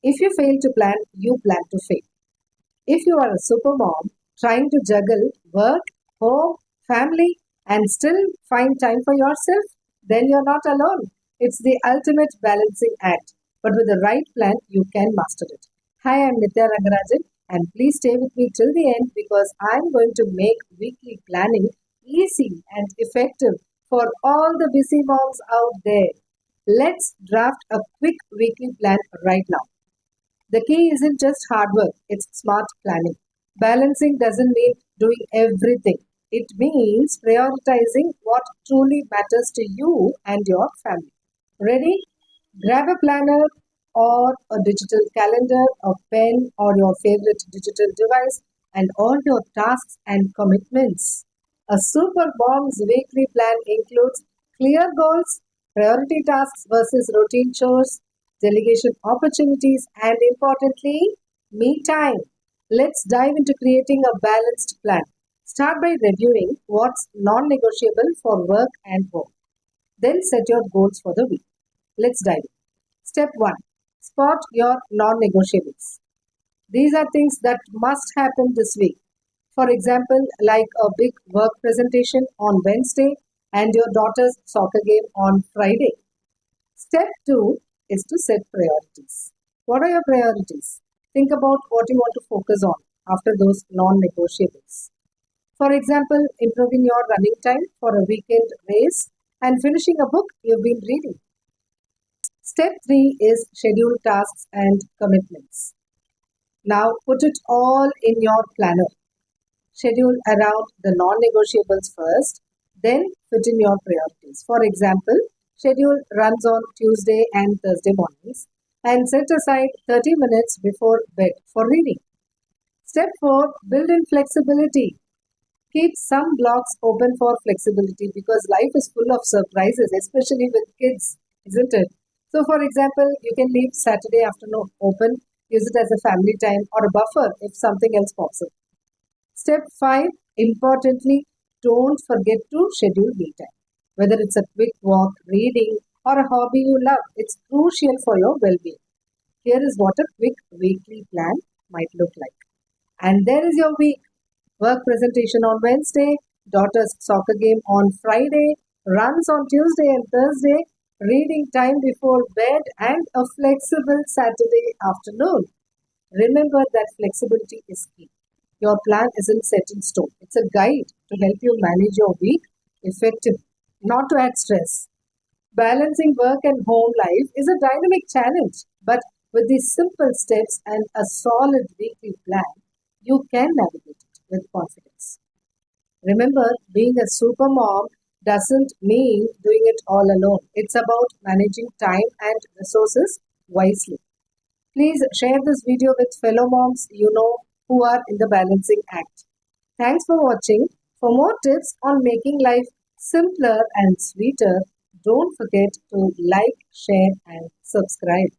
If you fail to plan, you plan to fail. If you are a super mom trying to juggle work, home, family, and still find time for yourself, then you're not alone. It's the ultimate balancing act. But with the right plan, you can master it. Hi, I'm Nitya Rangarajan, and please stay with me till the end because I'm going to make weekly planning easy and effective for all the busy moms out there. Let's draft a quick weekly plan right now. The key isn't just hard work, it's smart planning. Balancing doesn't mean doing everything, it means prioritizing what truly matters to you and your family. Ready? Grab a planner or a digital calendar, a pen, or your favorite digital device, and all your tasks and commitments. A super mom's weekly plan includes clear goals, priority tasks versus routine chores, delegation opportunities, and importantly, me time. Let's dive into creating a balanced plan. Start by reviewing what's non negotiable for work and home. Then set your goals for the week. Let's dive in. Step 1. Spot your non negotiables. These are things that must happen this week. For example, like a big work presentation on Wednesday and your daughter's soccer game on Friday. Step 2 is to set priorities. What are your priorities? Think about what you want to focus on after those non negotiables. For example, improving your running time for a weekend race and finishing a book you've been reading. Step 3 is schedule tasks and commitments. Now put it all in your planner. Schedule around the non negotiables first, then fit in your priorities. For example, schedule runs on Tuesday and Thursday mornings and set aside 30 minutes before bed for reading. Step 4 build in flexibility. Keep some blocks open for flexibility because life is full of surprises, especially with kids, isn't it? So, for example, you can leave Saturday afternoon open, use it as a family time or a buffer if something else pops up. Step 5 importantly, don't forget to schedule me time. Whether it's a quick walk, reading, or a hobby you love, it's crucial for your well being. Here is what a quick weekly plan might look like. And there is your week. Work presentation on Wednesday, daughter's soccer game on Friday, runs on Tuesday and Thursday, reading time before bed, and a flexible Saturday afternoon. Remember that flexibility is key. Your plan isn't set in stone. It's a guide to help you manage your week effectively, not to add stress. Balancing work and home life is a dynamic challenge, but with these simple steps and a solid weekly plan, you can navigate it with confidence. Remember, being a super mom doesn't mean doing it all alone. It's about managing time and resources wisely. Please share this video with fellow moms you know who are in the balancing act. Thanks for watching. For more tips on making life simpler and sweeter, don't forget to like, share, and subscribe.